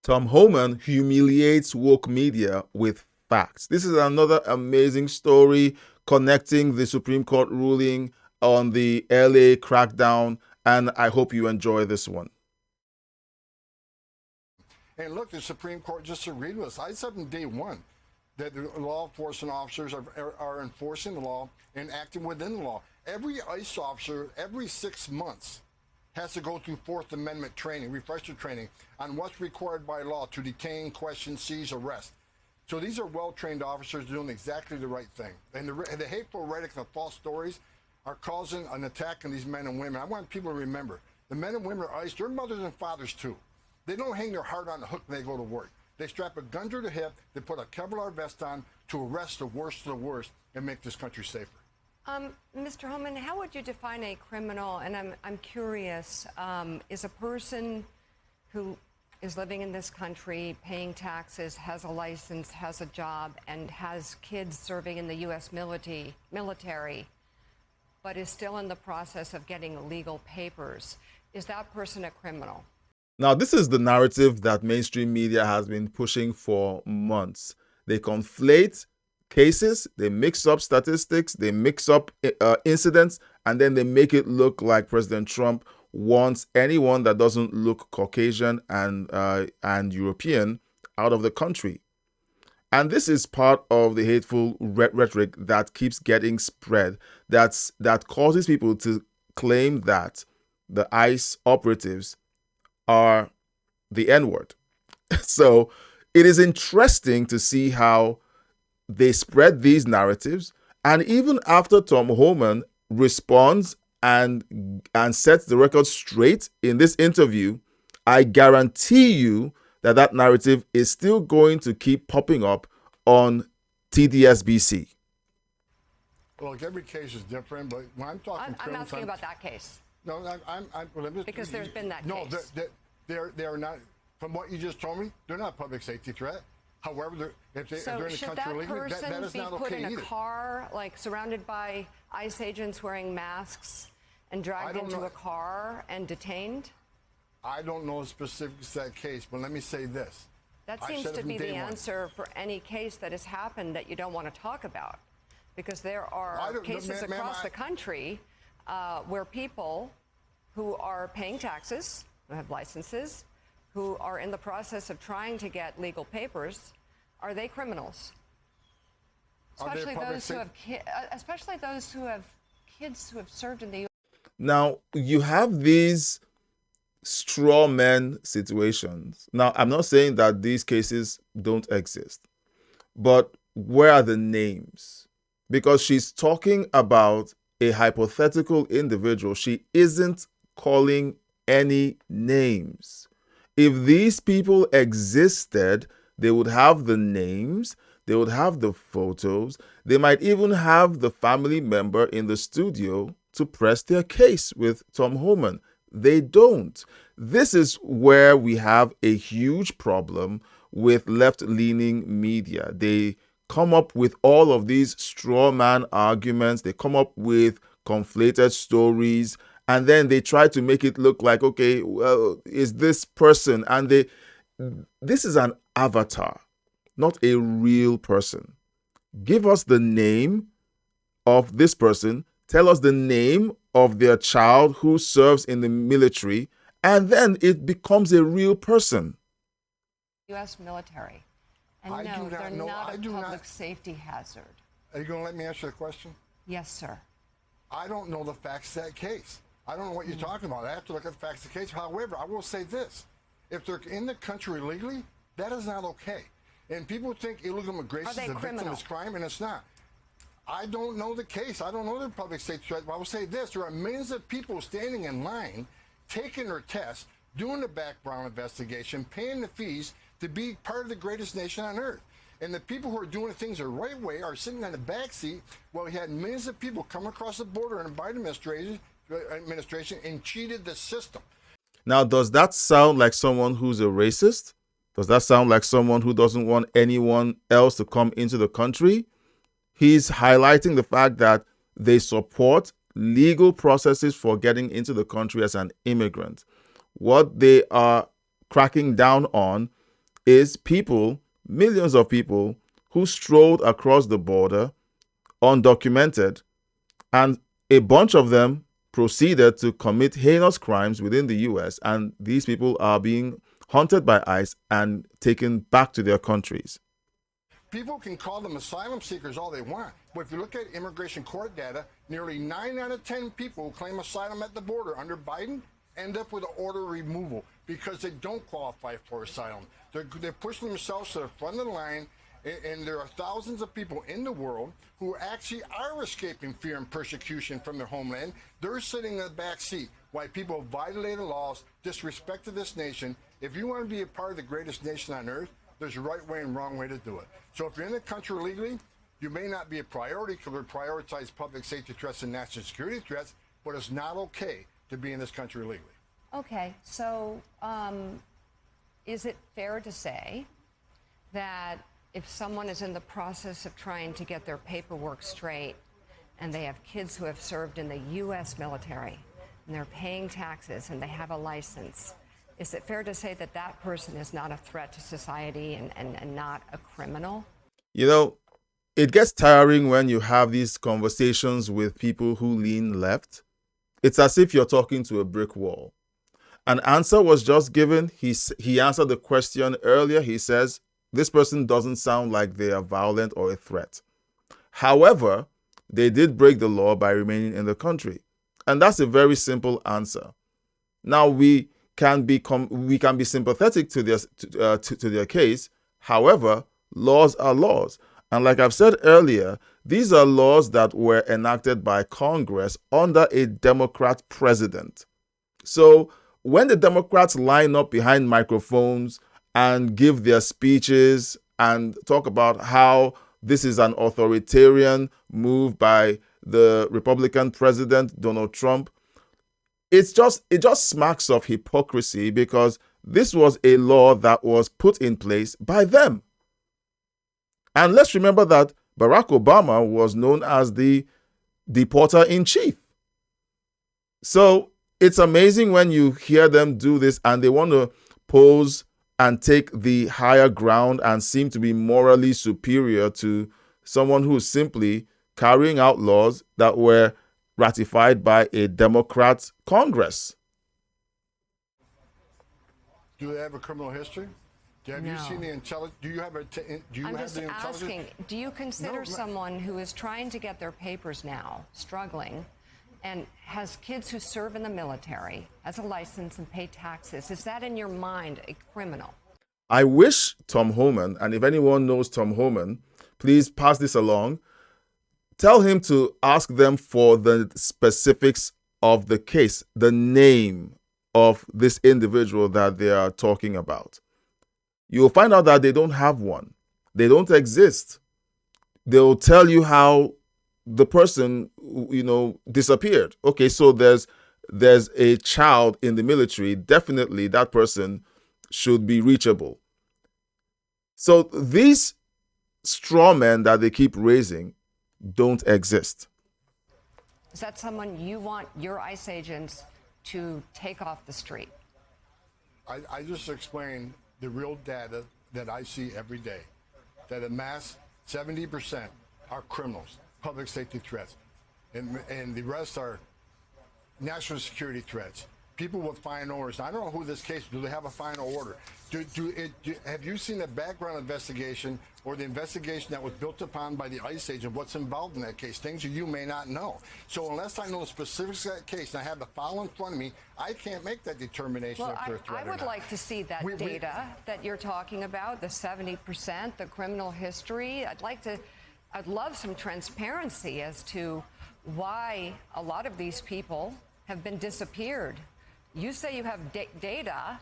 Tom Homan humiliates woke media with facts. This is another amazing story connecting the Supreme Court ruling on the LA crackdown, and I hope you enjoy this one. And look, the Supreme Court just agreed with us. I said from day one that the law enforcement officers are enforcing the law and acting within the law. Every ICE officer, every 6 months, has to go through Fourth Amendment training, refresher training, on what's required by law to detain, question, seize, arrest. So these are well-trained officers doing exactly the right thing. And the hateful rhetoric and the false stories are causing an attack on these men and women. I want people to remember, the men and women are ICE, they're mothers and fathers too. They don't hang their heart on the hook when they go to work. They strap a gun to the hip, they put a Kevlar vest on to arrest the worst of the worst and make this country safer. Mr. Homan, how would you define a criminal? And I'm curious, is a person who is living in this country, paying taxes, has a license, has a job, and has kids serving in the U.S. military, but is still in the process of getting legal papers, is that person a criminal? Now, this is the narrative that mainstream media has been pushing for months. They conflate cases, they mix up statistics, they mix up incidents, and then they make it look like President Trump wants anyone that doesn't look Caucasian and European out of the country. And this is part of the hateful rhetoric that keeps getting spread, that causes people to claim that the ICE operatives are the N-word. So it is interesting to see how they spread these narratives. And even after Tom Homan responds and sets the record straight in this interview, I guarantee you that that narrative is still going to keep popping up on TDSBC. Look, every case is different, but when I'm talking I'm asking about that case. No, Because there's been that case. No, they're not. From what you just told me, they're not a public safety threat. However, if they're in the country illegally, that is not okay either. So should that person be put in a car, like surrounded by ICE agents wearing masks, and dragged into a car and detained? I don't know the specifics of that case, but let me say this. That seems to be the answer for any case that has happened that you don't want to talk about, because there are cases across the country where people who are paying taxes, who have licenses, who are in the process of trying to get legal papers, are they criminals? Especially those who have kids who have served in the U.S. Now, you have these straw men situations. Now, I'm not saying that these cases don't exist, but where are the names? Because she's talking about a hypothetical individual. She isn't calling any names. If these people existed, they would have the names, they would have the photos, they might even have the family member in the studio to press their case with Tom Homan. They don't. This is where we have a huge problem with left-leaning media. They come up with all of these straw man arguments. They come up with conflated stories, and then they try to make it look like, okay, well, is this person? And this is an avatar, not a real person. Give us the name of this person. Tell us the name of their child who serves in the military, and then it becomes a real person. U.S. military. And no, they're not a public safety hazard. Are you going to let me answer the question? Yes, sir. I don't know the facts of that case. I don't know what you're talking about. I have to look at the facts of the case. However, I will say this. If they're in the country illegally, that is not okay. And people think illegal immigration is the victim of crime, and it's not. I don't know the case. I don't know the public safety threat, but I will say this. There are millions of people standing in line, taking their tests, doing the background investigation, paying the fees to be part of the greatest nation on earth. And the people who are doing things the right way are sitting on the back seat while we had millions of people come across the border in the Biden administration and cheated the system. Now, does that sound like someone who's a racist? Does that sound like someone who doesn't want anyone else to come into the country? He's highlighting the fact that they support legal processes for getting into the country as an immigrant. What they are cracking down on is people, millions of people, who strolled across the border undocumented, and a bunch of them proceeded to commit heinous crimes within the US, and these people are being hunted by ICE and taken back to their countries. People can call them asylum seekers all they want, but if you look at immigration court data, nearly 9 out of 10 people who claim asylum at the border under Biden end up with an order of removal because they don't qualify for asylum. They're pushing themselves to the front of the line, and there are thousands of people in the world who actually are escaping fear and persecution from their homeland. They're sitting in the back seat while people have violated laws, disrespected this nation. If you want to be a part of the greatest nation on earth, there's a right way and wrong way to do it. So if you're in the country legally, you may not be a priority because we prioritize public safety threats and national security threats, but it's not okay to be in this country legally. Okay, so is it fair to say that if someone is in the process of trying to get their paperwork straight and they have kids who have served in the U.S. military and they're paying taxes and they have a license, is it fair to say that that person is not a threat to society and not a criminal? You know, it gets tiring when you have these conversations with people who lean left. It's as if you're talking to a brick wall. An answer was just given. He answered the question earlier. He says, this person doesn't sound like they are violent or a threat. However, they did break the law by remaining in the country. And that's a very simple answer. Now, we can be sympathetic to their case. However, laws are laws. And like I've said earlier, these are laws that were enacted by Congress under a Democrat president. So when the Democrats line up behind microphones and give their speeches and talk about how this is an authoritarian move by the Republican president, Donald Trump, it just smacks of hypocrisy, because this was a law that was put in place by them. And let's remember that Barack Obama was known as the deporter-in-chief. So it's amazing when you hear them do this and they want to pose and take the higher ground and seem to be morally superior to someone who's simply carrying out laws that were ratified by a Democrat Congress. Do they have a criminal history? Have you seen the intelligence? Do you have the intelligence? Asking, do you consider someone who is trying to get their papers now, struggling, and has kids who serve in the military, has a license and pay taxes, is that in your mind a criminal? I wish Tom Homan, and if anyone knows Tom Homan, please pass this along. Tell him to ask them for the specifics of the case, the name of this individual that they are talking about. You'll find out that they don't have one. They don't exist. They'll tell you how the person, disappeared. Okay, so there's a child in the military. Definitely that person should be reachable. So these straw men that they keep raising don't exist. Is that someone you want your ICE agents to take off the street? I just explained the real data that I see every day, that a mass 70% are criminals, public safety threats, and the rest are national security threats. People with final orders. I don't know who this case. Do they have a final order? Have you seen the background investigation or the investigation that was built upon by the ICE agent? What's involved in that case? Things you may not know. So unless I know the specifics of that case and I have the file in front of me, I can't make that determination if they're a threat or not. I would like to see that data that you're talking about, the 70%, the criminal history. I'd love some transparency as to why a lot of these people have been disappeared. You say you have data.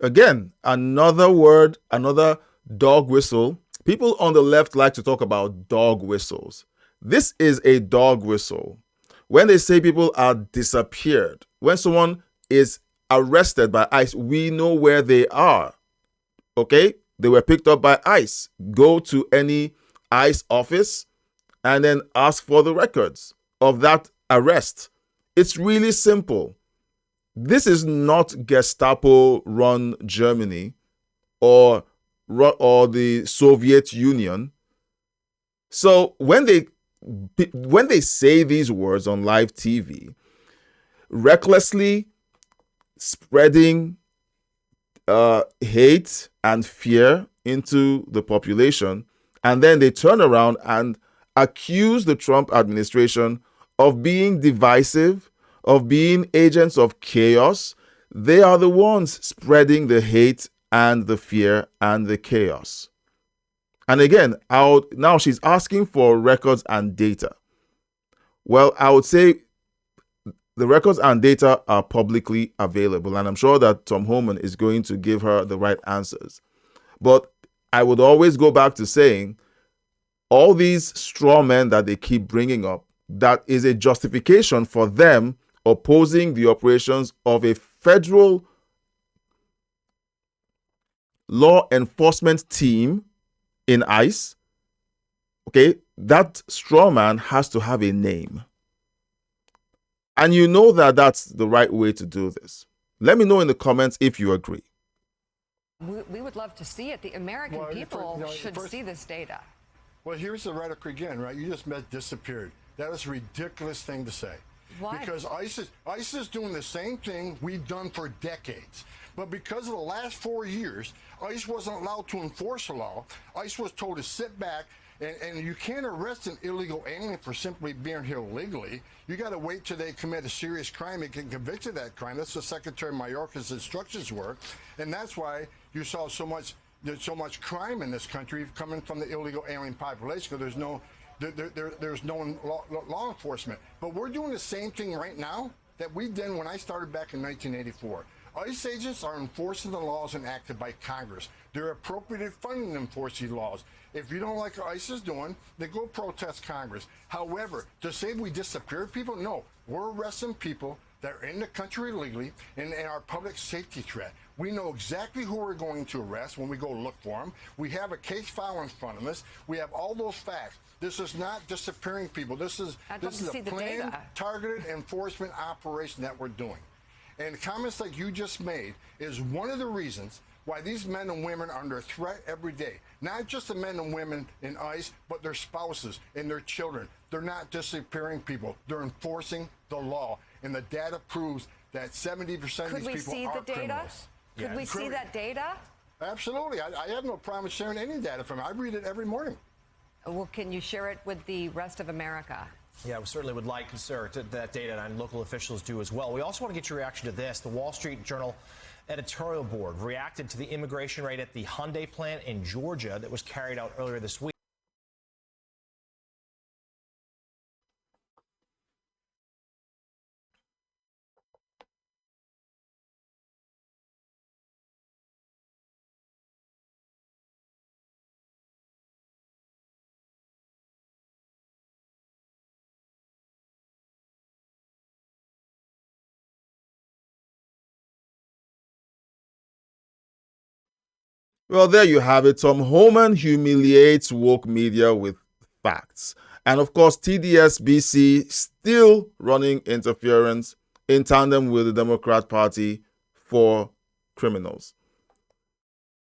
Again, another word, another dog whistle. People on the left like to talk about dog whistles. This is a dog whistle. When they say people are disappeared, when someone is arrested by ICE, we know where they are. Okay? They were picked up by ICE. Go to any ICE office and then ask for the records of that arrest. It's really simple. This is not Gestapo-run Germany. or the Soviet Union. So when they say these words on live TV, recklessly spreading hate and fear into the population, and then they turn around and accuse the Trump administration of being divisive, of being agents of chaos. They are the ones spreading the hate and the fear and the chaos. And again, now she's asking for records and data. Well, I would say the records and data are publicly available, and I'm sure that Tom Homan is going to give her the right answers. But I would always go back to saying all these straw men that they keep bringing up, that is a justification for them opposing the operations of a federal law enforcement team in ICE. Okay, that straw man has to have a name. And you know that that's the right way to do this. Let me know in the comments if you agree. We would love to see it. The American people should see this data. Well, here's the rhetoric again, right? You just disappeared. That is a ridiculous thing to say. Why? Because ICE is doing the same thing we've done for decades. But because of the last 4 years, ICE wasn't allowed to enforce the law. ICE was told to sit back, and you can't arrest an illegal alien for simply being here legally. You got to wait till they commit a serious crime and get convicted of that crime. That's what Secretary Mayorkas' instructions were, and that's why you saw there's so much crime in this country coming from the illegal alien population, because there's no law enforcement. But we're doing the same thing right now that we did when I started back in 1984. ICE agents are enforcing the laws enacted by Congress. They're appropriated funding to enforce these laws. If you don't like what ICE is doing, then go protest Congress. However, to say we disappeared people, no. We're arresting people that are in the country illegally and are public safety threat. We know exactly who we're going to arrest when we go look for them. We have a case file in front of us. We have all those facts. This is not disappearing people. This is a planned, targeted enforcement operation that we're doing. And comments like you just made is one of the reasons why these men and women are under threat every day. Not just the men and women in ICE, but their spouses and their children. They're not disappearing people. They're enforcing the law. And the data proves that 70% of these people are criminals. Could we see that data? Absolutely. I have no problem sharing any data from it. I read it every morning. Well, can you share it with the rest of America? Yeah, we certainly would like, sir, that data, and local officials do as well. We also want to get your reaction to this. The Wall Street Journal editorial board reacted to the immigration raid at the Hyundai plant in Georgia that was carried out earlier this week. Well, there you have it. Tom Homan humiliates woke media with facts. And of course, TDS-BC still running interference in tandem with the Democrat Party for criminals.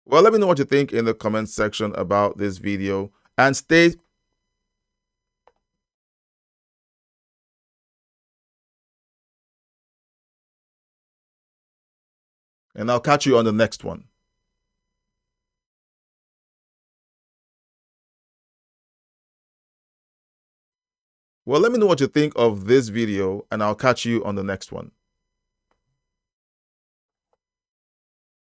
Well, let me know what you think in the comment section about this video. And stay and I'll catch you on the next one. Well, let me know what you think of this video, and I'll catch you on the next one.